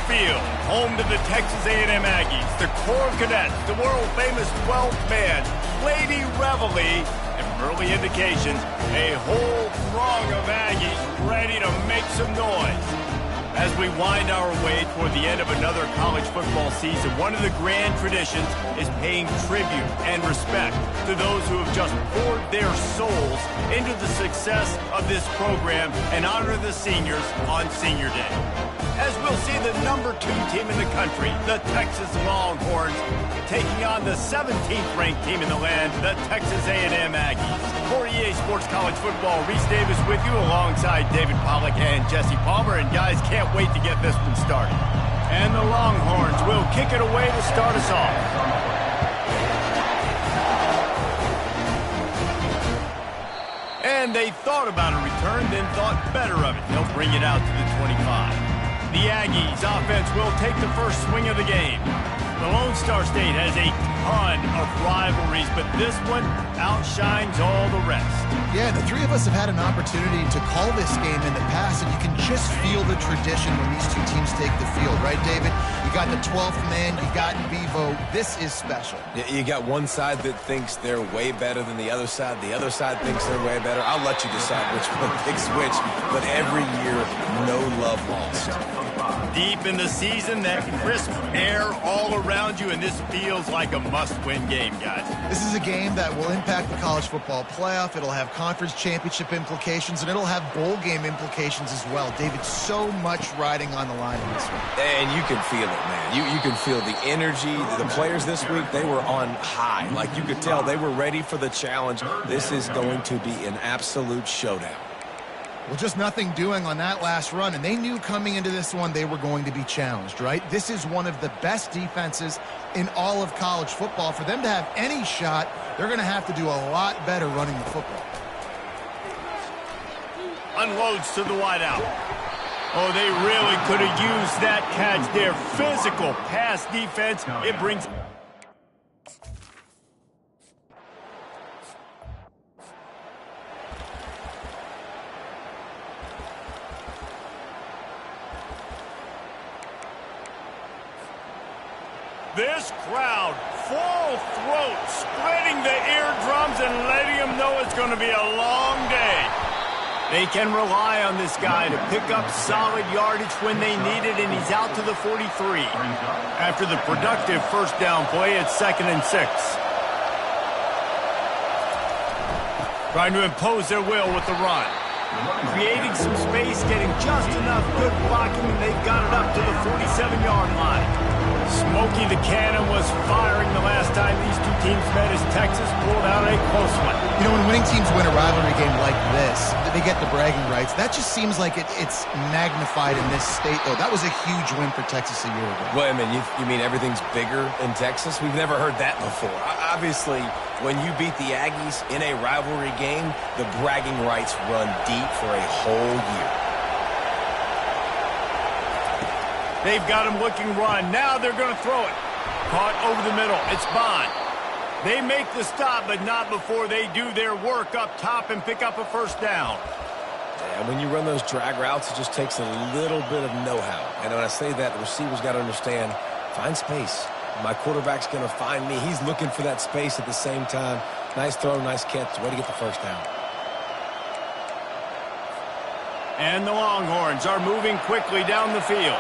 Field, home to the Texas A&M Aggies, the Corps Cadets, the world-famous 12th man, Lady Reveille, and from early indications, a whole throng of Aggies ready to make some noise. As we wind our way toward the end of another college football season, one of the grand traditions is paying tribute and respect to those who have just poured their souls into the success of this program and honor the seniors on Senior Day. As we'll see the number 2 team in the country, the Texas Longhorns, taking on the 17th ranked team in the land, the Texas A&M Aggies. For EA Sports College Football, Reese Davis with you alongside David Pollack and Jesse Palmer. And guys, can't wait to get this one started. And the Longhorns will kick it away to start us off. And they thought about a return, then thought better of it. They'll bring it out to the 25. The Aggies offense will take the first swing of the game. The Lone Star State has a ton of rivalries, but this one outshines all the rest. Yeah, the three of us have had an opportunity to call this game in the past, and you can just feel the tradition when these two teams take the field, right, David? You got the 12th man, you got Bevo. This is special. Yeah, you got one side that thinks they're way better than the other side thinks they're way better. I'll let you decide which one picks which, but every year, no love lost. Deep in the season, that crisp air all around you, and this feels like a must-win game, guys. This is a game that will impact the college football playoff. It'll have conference championship implications, and it'll have bowl game implications as well. David, so much riding on the line in this one. And you can feel it, man. You can feel the energy. The players this week, they were on high. Like, you could tell they were ready for the challenge. This is going to be an absolute showdown. Well, just nothing doing on that last run, and they knew coming into this one they were going to be challenged, right? This is one of the best defenses in all of college football. For them to have any shot, they're going to have to do a lot better running the football. Unloads to the wideout. Oh, they really could have used that catch there. Physical pass defense. It brings... This crowd, full throat, spreading the eardrums and letting them know it's going to be a long day. They can rely on this guy to pick up solid yardage when they need it, and he's out to the 43. After the productive first down play, it's 2nd and 6. Trying to impose their will with the run. Creating some space, getting just enough good blocking, and they've got it up to the 47-yard line. Smokey the Cannon was firing the last time these two teams met as Texas pulled out a close one. You know, when winning teams win a rivalry game like this, they get the bragging rights. That just seems like it's magnified in this state, though. That was a huge win for Texas a year ago. Well, I mean, you mean everything's bigger in Texas? We've never heard that before. Obviously, when you beat the Aggies in a rivalry game, the bragging rights run deep for a whole year. They've got him looking run. Now they're going to throw it. Caught over the middle. It's Bond. They make the stop, but not before they do their work up top and pick up a first down. Yeah, when you run those drag routes, it just takes a little bit of know-how. And when I say that, the receiver's got to understand, find space. My quarterback's going to find me. He's looking for that space at the same time. Nice throw, nice catch. Way to get the first down. And the Longhorns are moving quickly down the field.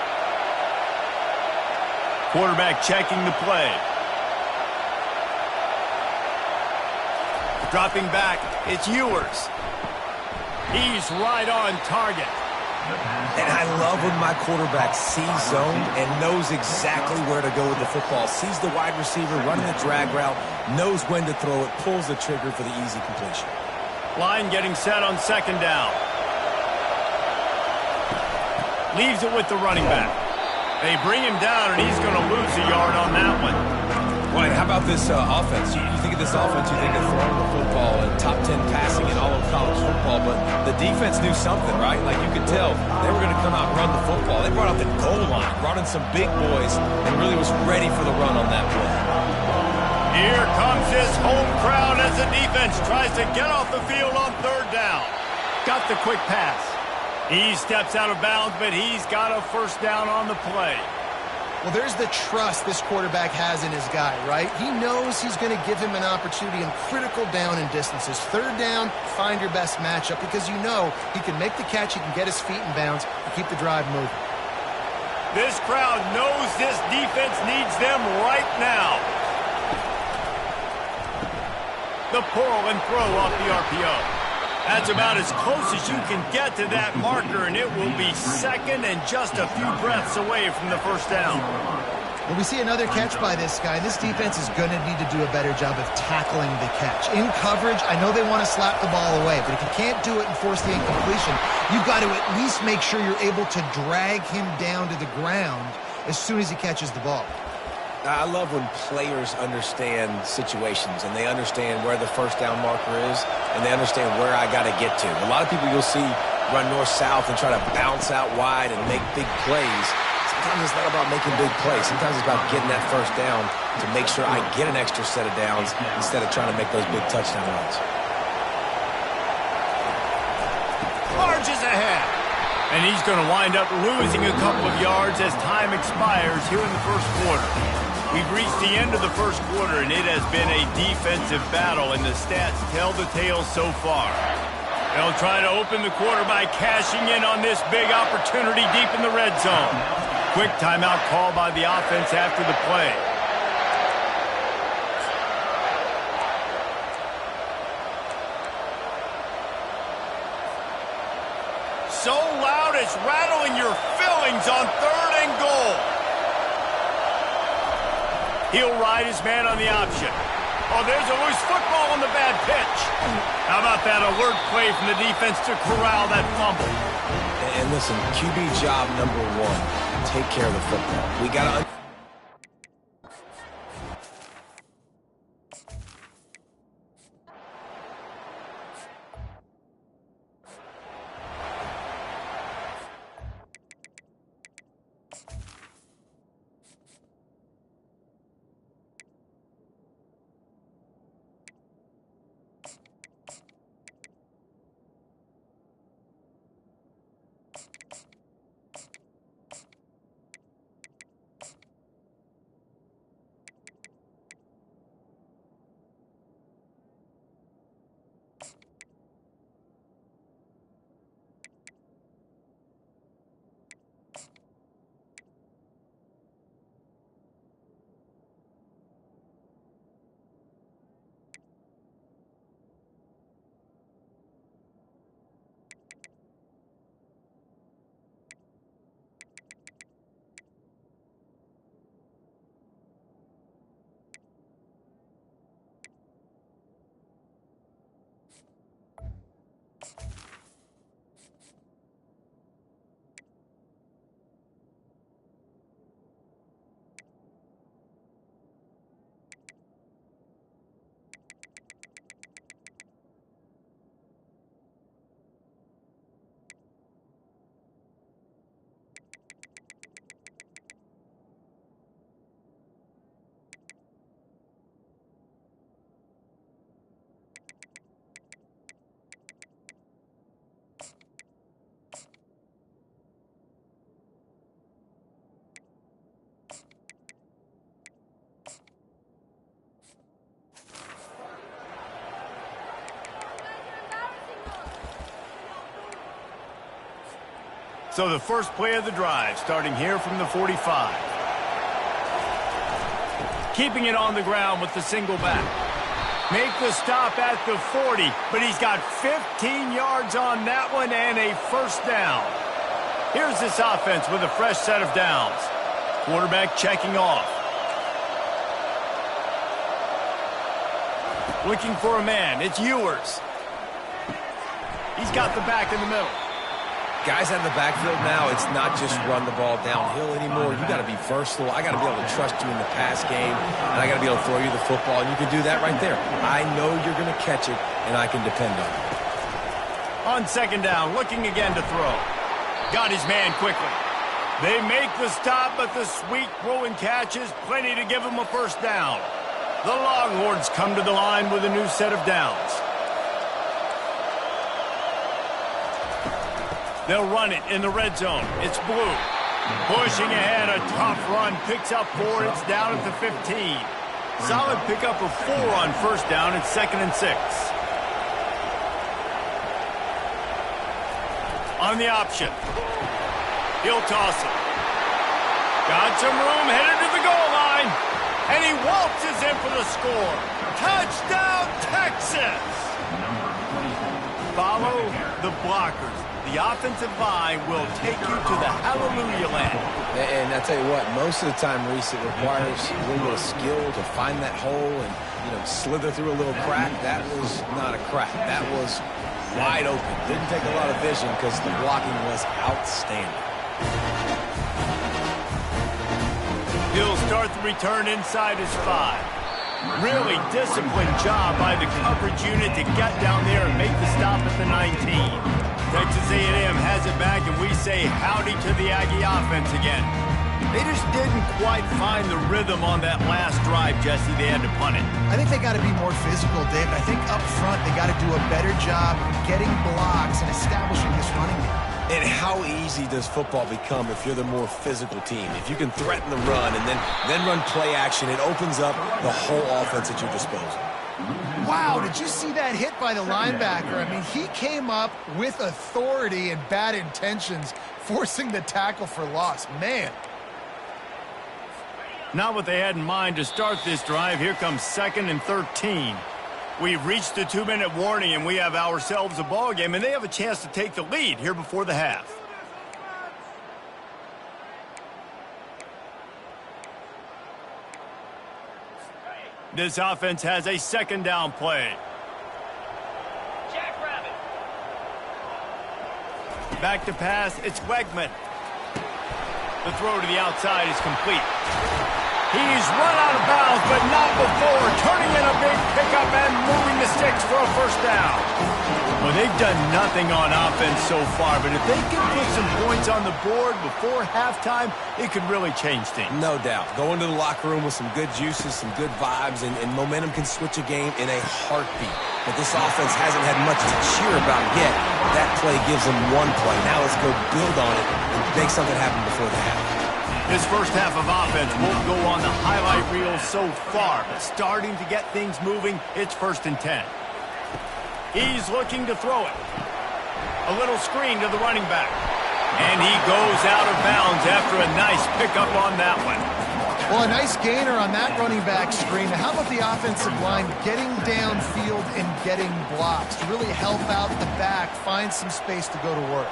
Quarterback checking the play. Dropping back, it's Ewers. He's right on target. And I love when my quarterback sees zone and knows exactly where to go with the football. Sees the wide receiver running the drag route, knows when to throw it, pulls the trigger for the easy completion. Line getting set on 2nd down. Leaves it with the running back. They bring him down, and he's going to lose a yard on that one. Right, how about this offense? You think of this offense, you think of throwing the football and top 10 passing in all of college football, but the defense knew something, right? Like you could tell they were going to come out and run the football. They brought out the goal line, brought in some big boys, and really was ready for the run on that play. Here comes his home crowd as the defense tries to get off the field on 3rd down. Got the quick pass. He steps out of bounds, but he's got a first down on the play. Well, there's the trust this quarterback has in his guy, right? He knows he's going to give him an opportunity in critical down and distances. Third down, find your best matchup because you know he can make the catch, he can get his feet in bounds, and keep the drive moving. This crowd knows this defense needs them right now. The pull and throw off the RPO. That's about as close as you can get to that marker, and it will be second and just a few breaths away from the first down. Well, we see another catch by this guy. This defense is going to need to do a better job of tackling the catch. In coverage, I know they want to slap the ball away, but if you can't do it and force the incompletion, you've got to at least make sure you're able to drag him down to the ground as soon as he catches the ball. I love when players understand situations and they understand where the first down marker is and they understand where I got to get to. A lot of people you'll see run north-south and try to bounce out wide and make big plays. Sometimes it's not about making big plays. Sometimes it's about getting that first down to make sure I get an extra set of downs instead of trying to make those big touchdown runs. Charges ahead. And he's going to wind up losing a couple of yards as time expires here in the first quarter. We've reached the end of the first quarter, and it has been a defensive battle, and the stats tell the tale so far. They'll try to open the quarter by cashing in on this big opportunity deep in the red zone. Quick timeout call by the offense after the play. So loud it's rattling your fillings on 3rd and goal. He'll ride his man on the option. Oh, there's a loose football on the bad pitch. How about that alert play from the defense to corral that fumble? And listen, QB job number one, take care of the football. We got to... So the first play of the drive, starting here from the 45. Keeping it on the ground with the single back. Make the stop at the 40, but he's got 15 yards on that one and a first down. Here's this offense with a fresh set of downs. Quarterback checking off. Looking for a man. It's Ewers. He's got the back in the middle. Guys out of the backfield now, it's not just run the ball downhill anymore. You got to be versatile. I got to be able to trust you in the pass game, and I got to be able to throw you the football, and you can do that right there. I know you're going to catch it, and I can depend on it. On second down, looking again to throw. Got his man quickly. They make the stop, but the sweet throw and catch is plenty to give him a first down. The Longhorns come to the line with a new set of downs. They'll run it in the red zone. It's Blue. Pushing ahead, a tough run. Picks up 4. It's down at the 15. Solid pickup of 4 on first down. It's 2nd and 6. On the option. He'll toss it. Got some room, headed to the goal line. And he waltzes in for the score. Touchdown, Texas! Follow the blockers. The offensive line will take you to the hallelujah land. And I tell you what, most of the time, Reese, it requires a little bit of skill to find that hole and, slither through a little crack. That was not a crack. That was wide open. Didn't take a lot of vision because the blocking was outstanding. He'll start the return inside his 5. Really disciplined job by the coverage unit to get down there and make the stop at the 19. Texas A&M has it back, and we say howdy to the Aggie offense again. They just didn't quite find the rhythm on that last drive, Jesse. They had to punt it. I think they got to be more physical, David. I think up front they got to do a better job getting blocks and establishing this running game. And how easy does football become if you're the more physical team? If you can threaten the run and then run play action, it opens up the whole offense at your disposal. Wow, did you see that hit by the linebacker? I mean, he came up with authority and bad intentions, forcing the tackle for loss. Man. Not what they had in mind to start this drive. Here comes 2nd and 13. We've reached the 2-minute warning, and we have ourselves a ball game, and they have a chance to take the lead here before the half. This offense has a 2nd down play. Jackrabbit. Back to pass, it's Wegman. The throw to the outside is complete. He's run out of bounds, but not before turning in a big pickup and moving the sticks for a first down. Well, they've done nothing on offense so far, but if they can put some points on the board before halftime, it could really change things. No doubt. Go into the locker room with some good juices, some good vibes, and momentum can switch a game in a heartbeat. But this offense hasn't had much to cheer about yet. That play gives them one play. Now let's go build on it and make something happen before the half. This first half of offense won't go on the highlight reel so far, but starting to get things moving, it's 1st and 10. He's looking to throw it. A little screen to the running back. And he goes out of bounds after a nice pickup on that one. Well, a nice gainer on that running back screen. How about the offensive line getting downfield and getting blocks to really help out the back, find some space to go to work?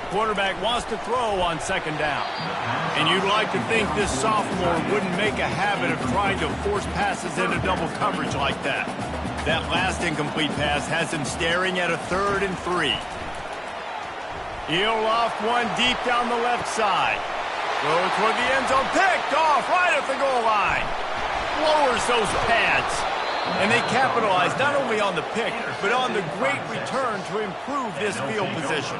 Quarterback wants to throw on 2nd down. And you'd like to think this sophomore wouldn't make a habit of trying to force passes into double coverage like that. That last incomplete pass has him staring at a 3rd and 3. He'll loft one deep down the left side. Throw toward the end zone, picked off right at the goal line. Lowers those pads. And they capitalize not only on the pick, but on the great return to improve this field position.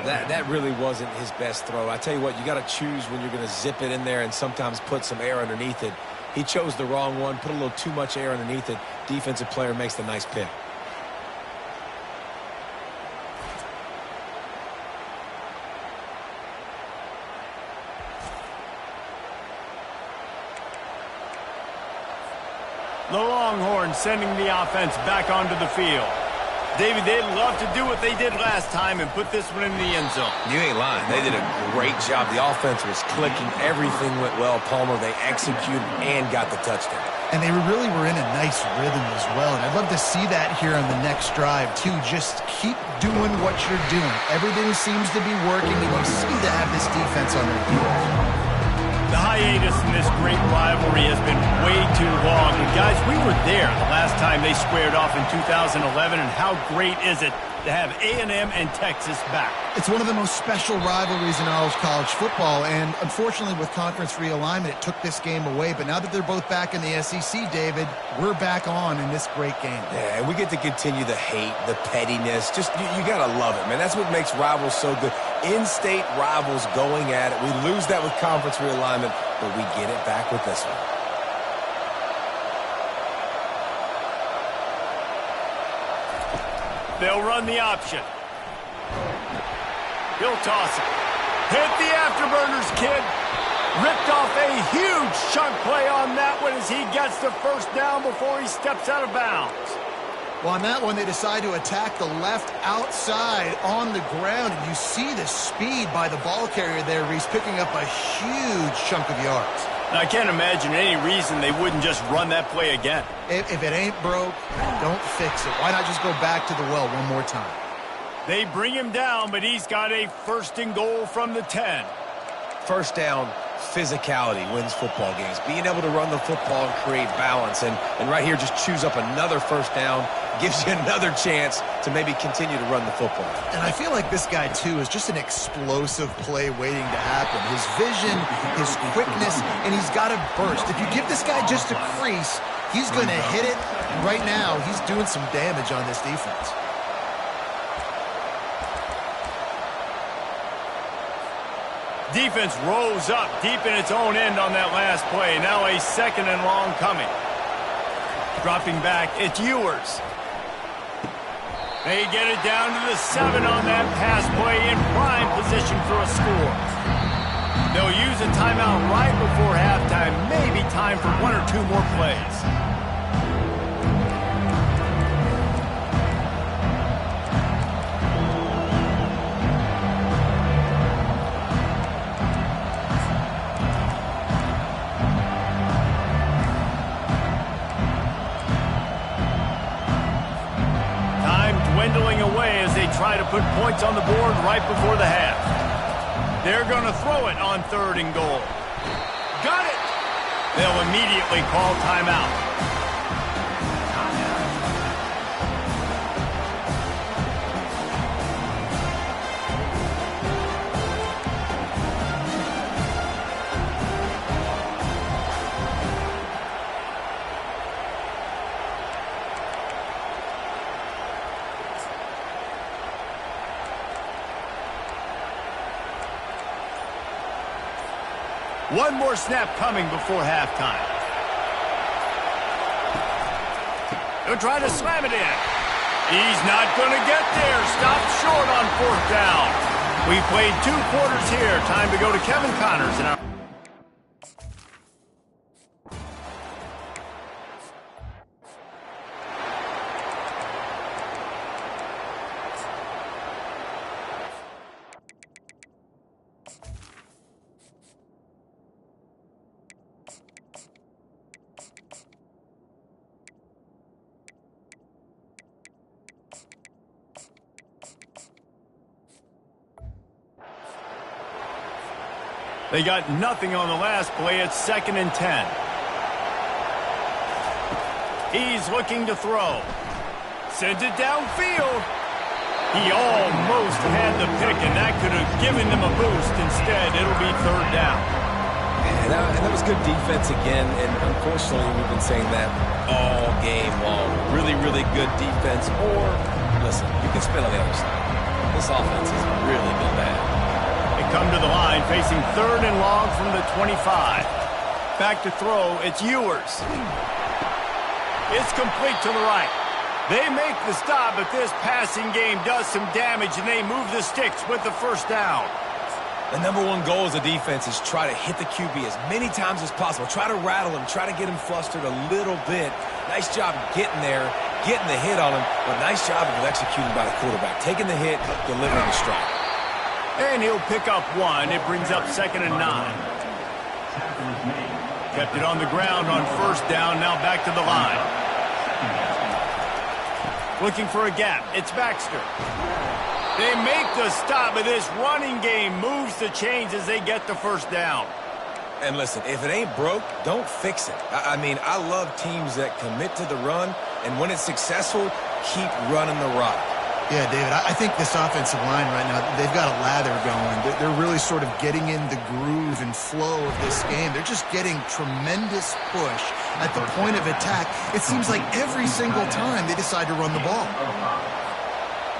That really wasn't his best throw. I tell you what, you got to choose when you're going to zip it in there and sometimes put some air underneath it. He chose the wrong one, put a little too much air underneath it. Defensive player makes the nice pick. The Longhorns sending the offense back onto the field. David, they'd love to do what they did last time and put this one in the end zone. You ain't lying. They did a great job. The offense was clicking. Everything went well. Palmer, they executed and got the touchdown. And they really were in a nice rhythm as well. And I'd love to see that here on the next drive, too. Just keep doing what you're doing. Everything seems to be working, and you seem to have this defense on their heels. The hiatus in this great rivalry has been way too long. And guys, we were there the last time they squared off in 2011, and how great is it to have A&M and Texas back? It's one of the most special rivalries in all of college football, and unfortunately with conference realignment, it took this game away. But now that they're both back in the SEC, David, we're back on in this great game. Yeah, and we get to continue the hate, the pettiness. Just, you got to love it, man. That's what makes rivals so good. In-state rivals going at it. We lose that with conference realignment, but we get it back with this one. They'll run the option. He'll toss it. Hit the afterburners, kid. Ripped off a huge chunk play on that one as he gets the first down before he steps out of bounds. Well, on that one, they decide to attack the left outside on the ground, and you see the speed by the ball carrier there, Reese, picking up a huge chunk of yards. Now, I can't imagine any reason they wouldn't just run that play again. If it ain't broke, don't fix it. Why not just go back to the well one more time? They bring him down, but he's got a 1st and goal from the 10. First down, physicality wins football games. Being able to run the football and create balance. And right here, just choose up another first down, gives you another chance to maybe continue to run the football. And I feel like this guy, too, is just an explosive play waiting to happen. His vision, his quickness, and he's got a burst. If you give this guy just a crease, he's going to hit it. And right now, he's doing some damage on this defense. Defense rose up deep in its own end on that last play. Now a 2nd and long coming. Dropping back, it's Ewers. They get it down to the 7 on that pass play in prime position for a score. They'll use a timeout right before halftime. Maybe time for 1 or 2 more plays. Dwindling away as they try to put points on the board right before the half. They're going to throw it on 3rd and goal. Got it! They'll immediately call timeout. One more snap coming before halftime. They'll try to slam it in. He's not going to get there. Stopped short on 4th down. We've played 2 quarters here. Time to go to Kevin Connors in our... They got nothing on the last play. It's 2nd and 10. He's looking to throw. Sends it downfield. He almost had the pick, and that could have given them a boost. Instead, it'll be 3rd down. And that was good defense again, and unfortunately, we've been saying that all game long. Really, really good defense. Or, listen, you can spin on the other side. This offense has really been bad. Come to the line, facing 3rd and long from the 25. Back to throw, it's Ewers. It's complete to the right. They make the stop, but this passing game does some damage, and they move the sticks with the 1st down. The number 1 goal as a defense is try to hit the QB as many times as possible. Try to rattle him, try to get him flustered a little bit. Nice job getting there, getting the hit on him, but nice job of executing by the quarterback. Taking the hit, delivering the strike. And he'll pick up 1. It brings up 2nd and 9. Kept it on the ground on 1st down. Now back to the line. Looking for a gap. It's Baxter. They make the stop, but this running game moves the chains as they get the 1st down. And listen, if it ain't broke, don't fix it. I mean, I love teams that commit to the run, and when it's successful, keep running the rock. Yeah, David, I think this offensive line right now, they've got a lather going. They're really sort of getting in the groove and flow of this game. They're just getting tremendous push at the point of attack. It seems like every single time they decide to run the ball.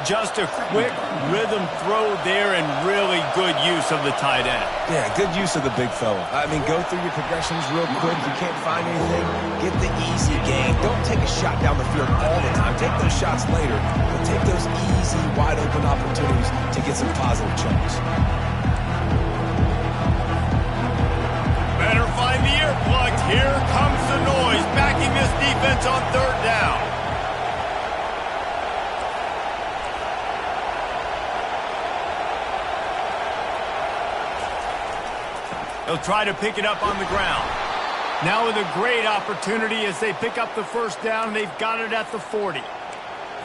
Just a quick rhythm throw there and really good use of the tight end. Yeah, good use of the big fella. I mean, go through your progressions real quick. You can't find anything, get the easy gain. Don't take a shot down the field all the time. Take those shots later, but take those easy, wide-open opportunities to get some positive chunks. Better find the earplugs. Here comes the noise, backing this defense on third down. They'll try to pick it up on the ground. Now with a great opportunity as they pick up the first down. They've got it at the 40.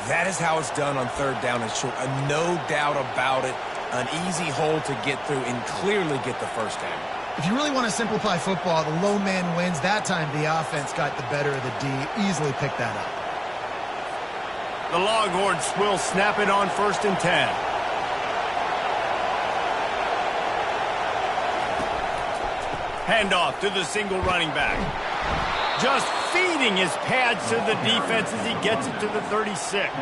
That is how it's done on third down and short. No doubt about it. An easy hole to get through and clearly get the first down. If you really want to simplify football, the low man wins. That time the offense got the better of the D. Easily picked that up. The Longhorns will snap it on 1st and 10. Handoff to the single running back. Just feeding his pads to the defense as he gets it to the 36.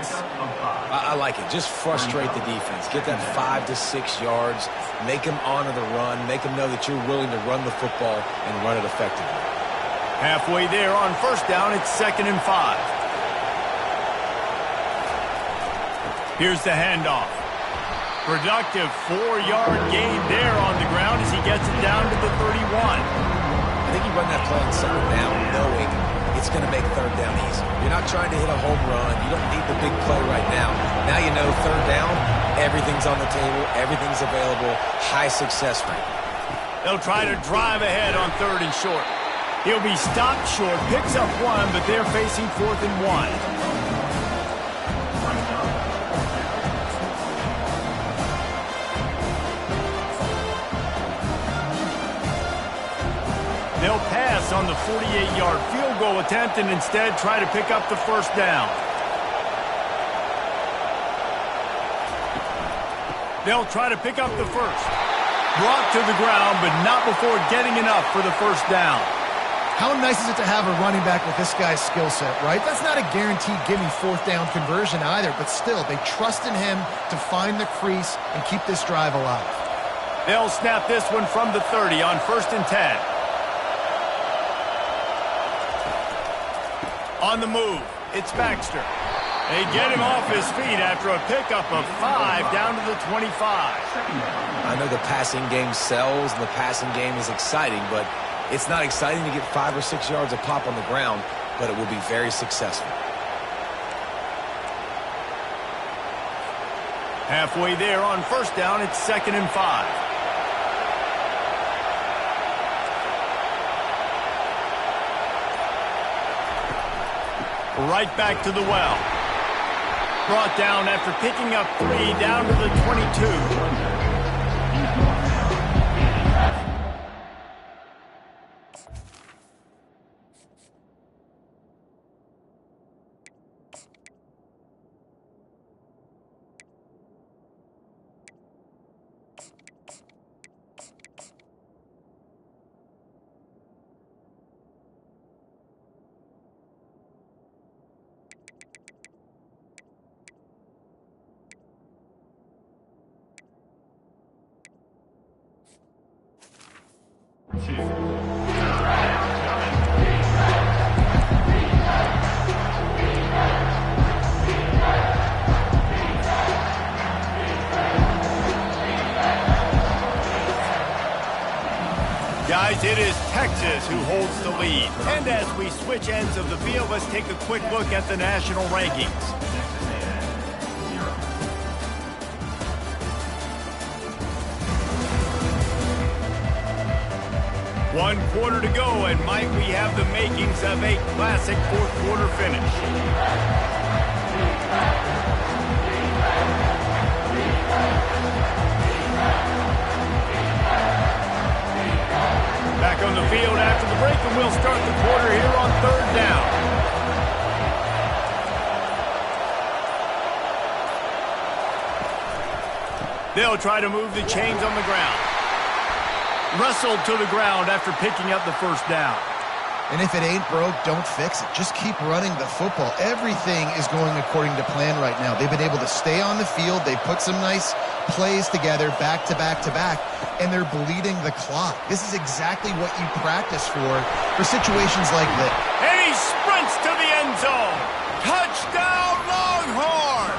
I like it. Just frustrate the defense. Get that 5 to 6 yards. Make them honor the run. Make them know that you're willing to run the football and run it effectively. Halfway there on 1st down, it's 2nd and 5. Here's the handoff. Productive 4-yard gain there on the ground as he gets it down to the 31. I think you run that play on 2nd down knowing it's going to make 3rd down easy. You're not trying to hit a home run. You don't need the big play right now. Now you know 3rd down, everything's on the table, everything's available, high success rate. They'll try to drive ahead on 3rd and short. He'll be stopped short, picks up 1, but they're facing 4th and 1. They'll pass on the 48-yard field goal attempt and instead try to pick up the first down. They'll try to pick up the first. Brought to the ground, but not before getting enough for the first down. How nice is it to have a running back with this guy's skill set, right? That's not a guaranteed gimme 4th down conversion either, but still, they trust in him to find the crease and keep this drive alive. They'll snap this one from the 30 on 1st and 10. On the move, it's Baxter. They get him off his feet after a pickup of 5 down to the 25. I know the passing game sells and the passing game is exciting, but it's not exciting to get 5 or 6 yards of pop on the ground, but it will be very successful. Halfway there on 1st down, it's 2nd and 5. Right back to the well. Brought down after picking up 3 down to the 22. Guys, it is Texas who holds the lead. And as we switch ends of the field, let's take a quick look at the national rankings. One quarter to go, and might we have the makings of a classic fourth quarter finish. Back on the field after the break, and we'll start the quarter here on 3rd down. They'll try to move the chains on the ground. Wrestled to the ground after picking up the first down. And if it ain't broke, don't fix it. Just keep running the football. Everything is going according to plan right now. They've been able to stay on the field. They put some nice plays together back to back to back, and they're bleeding the clock. This is exactly what you practice for situations like this. And he sprints to the end zone. Touchdown, Longhorn!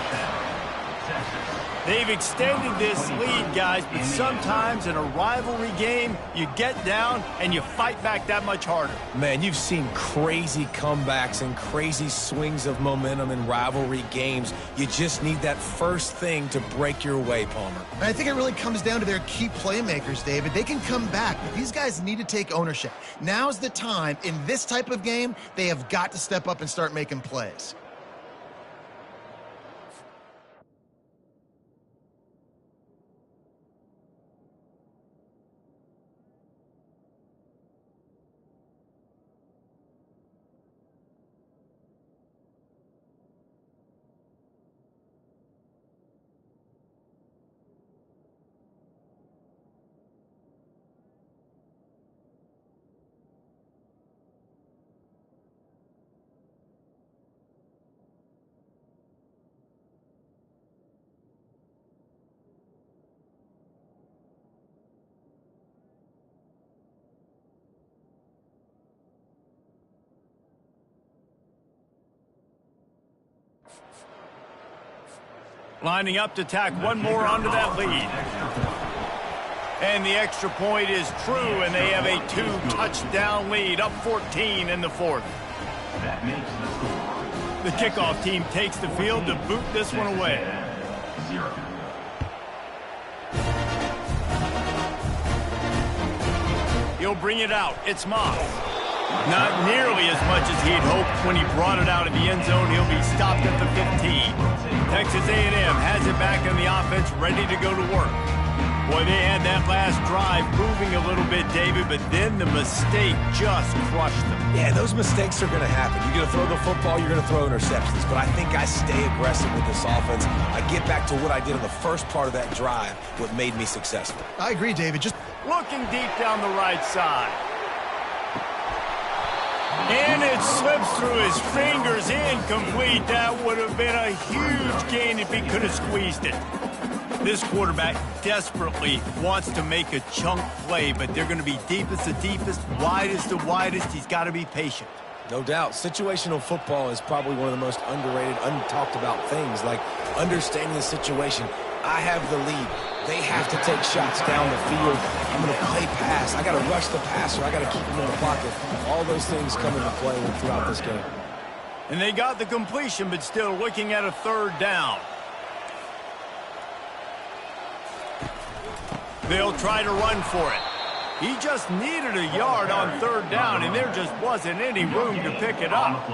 They've extended this lead, guys, but sometimes in a rivalry game, you get down and you fight back that much harder. Man, you've seen crazy comebacks and crazy swings of momentum in rivalry games. You just need that first thing to break your way, Palmer. And I think it really comes down to their key playmakers, David. They can come back, but these guys need to take ownership. Now's the time. In this type of game, they have got to step up and start making plays. Lining up to tack one more onto that lead. And the extra point is true, and they have a 2-touchdown lead, up 14 in the fourth. The kickoff team takes the field to boot this one away. He'll bring it out. It's Moss. Not nearly as much as he'd hoped when he brought it out of the end zone. He'll be stopped at the 15. Texas A&M has it back in the offense, ready to go to work. Boy, they had that last drive moving a little bit, David, but then the mistake just crushed them. Yeah, those mistakes are going to happen. You're going to throw the football, you're going to throw interceptions. But I think I stay aggressive with this offense. I get back to what I did in the first part of that drive, what made me successful. I agree, David. Just looking deep down the right side. And it slips through his fingers, incomplete. That would have been a huge gain if he could have squeezed it. This quarterback desperately wants to make a chunk play, but they're going to be deepest to deepest, widest to widest. He's got to be patient. No doubt. Situational football is probably one of the most underrated, untalked about things, like understanding the situation. I have the lead. They have to take shots down the field. I'm going to play pass. I got to rush the passer. I got to keep him in the pocket. All those things come into play throughout this game. And they got the completion, but still looking at a third down. They'll try to run for it. He just needed a yard on third down, and there just wasn't any room to pick it up.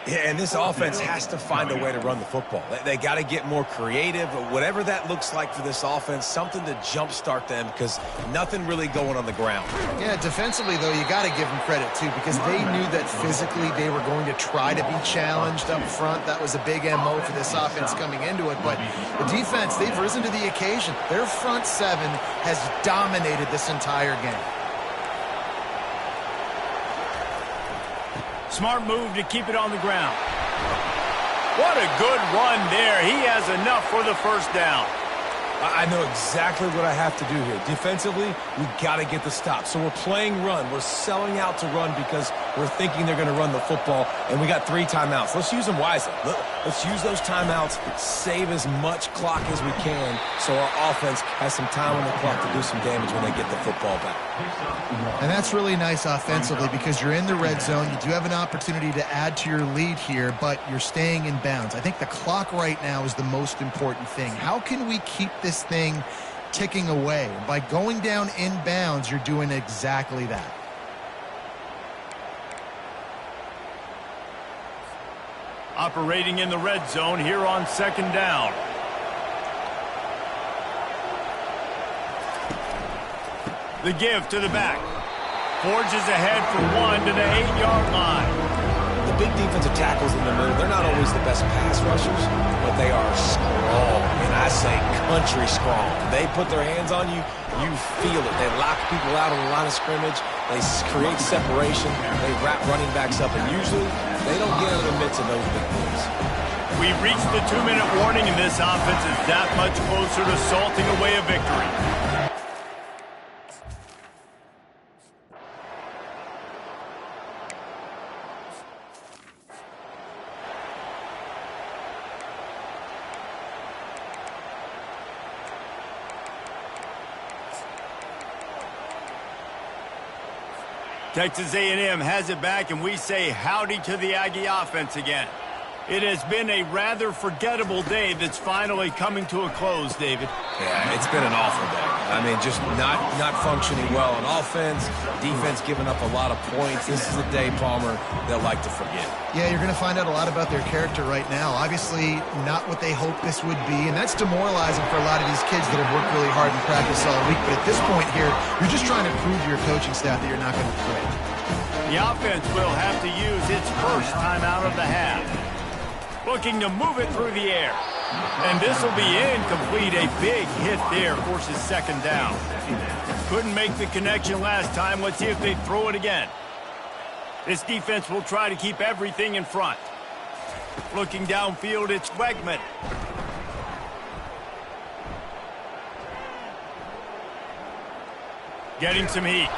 Yeah, and this offense has to find a way to run the football. They got to get more creative, but whatever that looks like for this offense, something to jumpstart them, because nothing really going on the ground. Yeah, defensively, though, you got to give them credit, too, because they knew that physically they were going to try to be challenged up front. That was a big MO for this offense coming into it, but the defense, they've risen to the occasion. Their front seven has dominated this entire game. Smart move to keep it on the ground. What a good run there. He has enough for the first down. I know exactly what I have to do here. Defensively, we got to get the stop. So we're playing run. We're selling out to run because we're thinking they're going to run the football, and we got 3 timeouts. Let's use them wisely. Let's use those timeouts, save as much clock as we can so our offense has some time on the clock to do some damage when they get the football back. And that's really nice offensively because you're in the red zone. You do have an opportunity to add to your lead here, but you're staying in bounds. I think the clock right now is the most important thing. How can we keep this thing ticking away? By going down in bounds, you're doing exactly that. Operating in the red zone here on second down. The give to the back. Forges ahead for one to the 8-yard line. The big defensive tackles in the middle, they're not always the best pass rushers, but they are strong. And I I say country strong. They put their hands on you, you feel it. They lock people out on the line of scrimmage. They create separation. They wrap running backs up, and usually they don't get in the midst of those big boys. We've reached the 2-minute warning, and this offense is that much closer to salting away a victory. Texas A&M has it back, and we say howdy to the Aggie offense again. It has been a rather forgettable day that's finally coming to a close, David. Yeah, it's been an awful day. I mean, just not functioning well on offense, defense giving up a lot of points. This is a day, Palmer, they'll like to forget. Yeah, you're going to find out a lot about their character right now. Obviously, not what they hoped this would be, and that's demoralizing for a lot of these kids that have worked really hard in practice all week. But at this point here, you're just trying to prove to your coaching staff that you're not going to quit. The offense will have to use its first timeout of the half. Looking to move it through the air. And this will be incomplete. A big hit there forces second down. Couldn't make the connection last time. Let's see if they throw it again. This defense will try to keep everything in front. Looking downfield, it's Wegman. Getting some heat.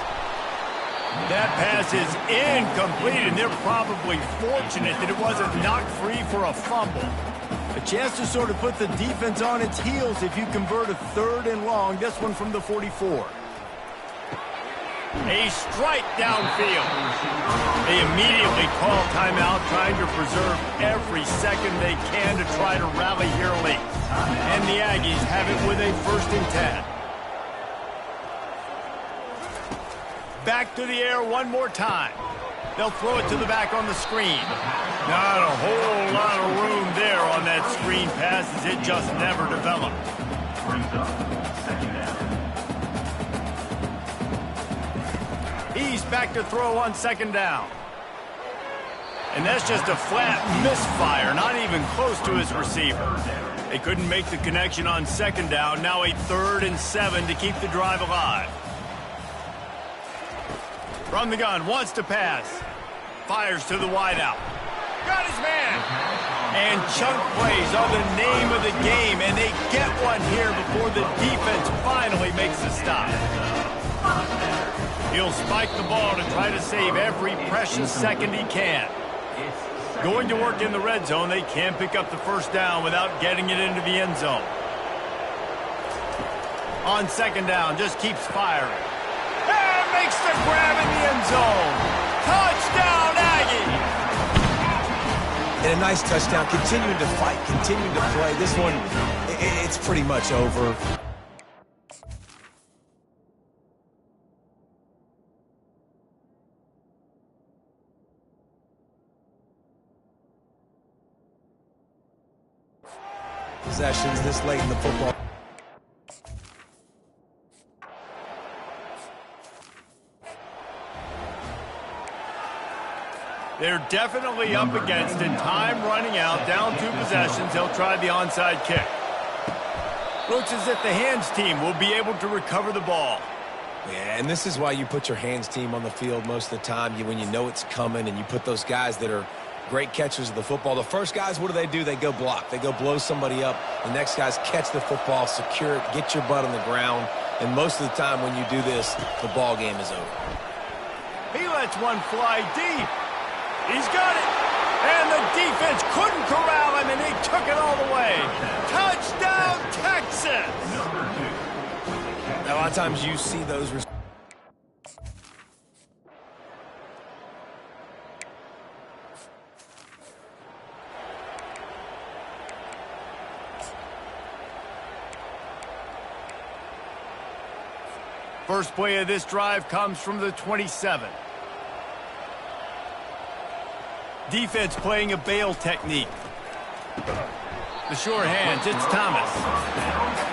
That pass is incomplete, and they're probably fortunate that it wasn't knocked free for a fumble. A chance to sort of put the defense on its heels if you convert a 3rd and long, this one from the 44. A strike downfield. They immediately call timeout, trying to preserve every second they can to try to rally here late. And the Aggies have it with a 1st and 10. Back to the air one more time. They'll throw it to the back on the screen. Not a whole lot of room there on that screen pass, as it just never developed. He's back to throw on 2nd down. And that's just a flat misfire, not even close to his receiver. They couldn't make the connection on 2nd down. Now a 3rd and 7 to keep the drive alive. From the gun, wants to pass. Fires to the wideout. Got his man. And chunk plays are the name of the game, and they get one here before the defense finally makes the stop. He'll spike the ball to try to save every precious second he can. Going to work in the red zone, they can't pick up the 1st down without getting it into the end zone. On 2nd down, just keeps firing. Makes the grab in the end zone. Touchdown, Aggie! And a nice touchdown. Continuing to fight, continuing to play. This one, it's pretty much over. Possessions this late in the football. They're definitely up against it. Time running out. Down 2 possessions. They'll try the onside kick. Looks as if the hands team will be able to recover the ball. Yeah, and this is why you put your hands team on the field most of the time. When you know it's coming, and you put those guys that are great catchers of the football. The first guys, what do? They go block. They go blow somebody up. The next guys catch the football, secure it, get your butt on the ground. And most of the time when you do this, the ball game is over. He lets one fly deep. He's got it. And the defense couldn't corral him, and he took it all the way. Touchdown, Texas! Now, a lot of times you see those. First play of this drive comes from the 27. Defense playing a bail technique. The short hands, it's Thomas.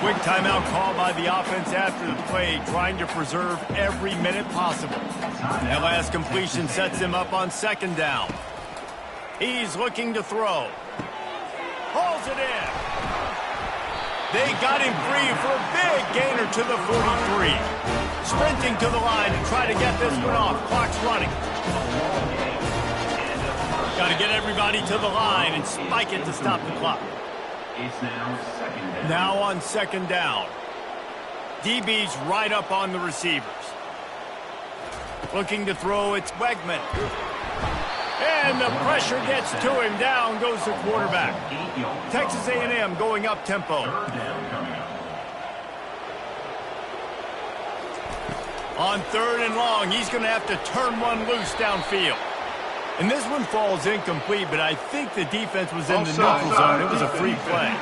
Quick timeout call by the offense after the play, trying to preserve every minute possible. That last completion sets him up on 2nd down. He's looking to throw. Hauls it in. They got him free for a big gainer to the 43. Sprinting to the line to try to get this one off. Clock's running. Got to get everybody to the line and spike it to stop the clock. Now on second down. DB's right up on the receivers. Looking to throw, it's Wegman. And the pressure gets to him. Down goes the quarterback. Texas A&M going up tempo. On third and long, he's going to have to turn one loose downfield. And this one falls incomplete, but I think the defense was in the neutral zone. It was a free play.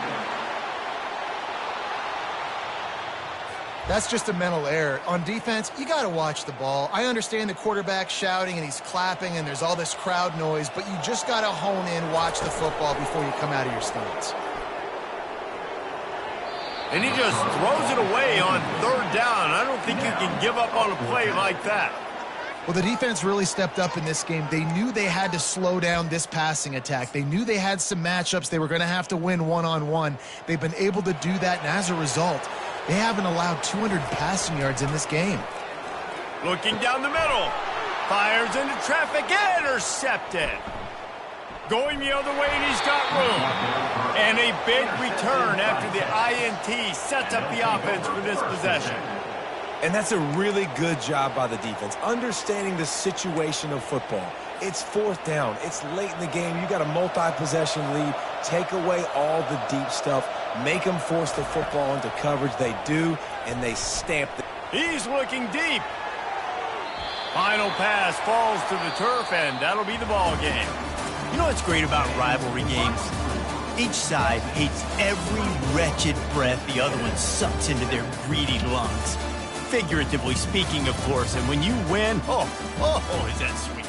That's just a mental error. On defense, you got to watch the ball. I understand the quarterback shouting and he's clapping and there's all this crowd noise, but you just got to hone in, watch the football before you come out of your stance. And he just throws it away on third down. I don't think you can give up on a play like that. Well, the defense really stepped up in this game. They knew they had to slow down this passing attack. They knew they had some matchups they were going to have to win one-on-one. They've been able to do that, and as a result, they haven't allowed 200 passing yards in this game. Looking down the middle. Fires into traffic. Intercepted. Going the other way, and he's got room. And a big return after the INT sets up the offense for this possession. And that's a really good job by the defense, understanding the situation of football. It's fourth down. It's late in the game. You got a multi-possession lead. Take away all the deep stuff. Make them force the football into coverage. They do, and they stamp it. He's looking deep. Final pass falls to the turf, and that'll be the ball game. You know what's great about rivalry games? Each side hates every wretched breath the other one sucks into their greedy lungs. Figuratively speaking, of course, and when you win, oh, is that sweet.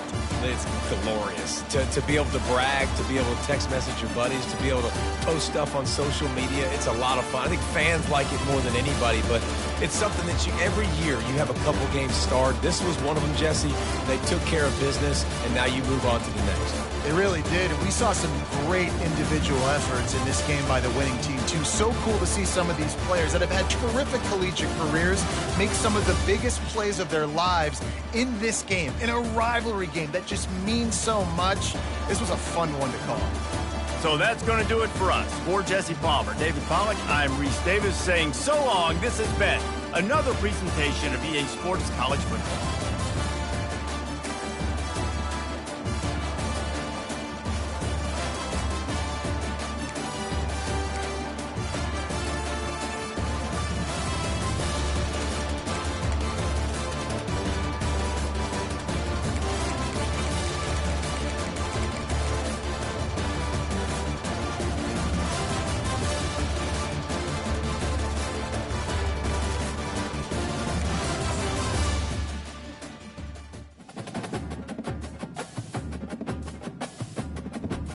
It's glorious to be able to brag, to be able to text message your buddies, to be able to post stuff on social media. It's a lot of fun. I think fans like it more than anybody, but it's something that every year you have a couple games starred. This was one of them, Jesse. They took care of business, and now you move on to the next. They really did, and we saw some great individual efforts in this game by the winning team, too. So cool to see some of these players that have had terrific collegiate careers make some of the biggest plays of their lives in this game, in a rivalry game that just means so much. This was a fun one to call. So that's going to do it for us. For Jesse Palmer, David Pollack, I'm Reese Davis saying so long. This has been another presentation of EA Sports College Football.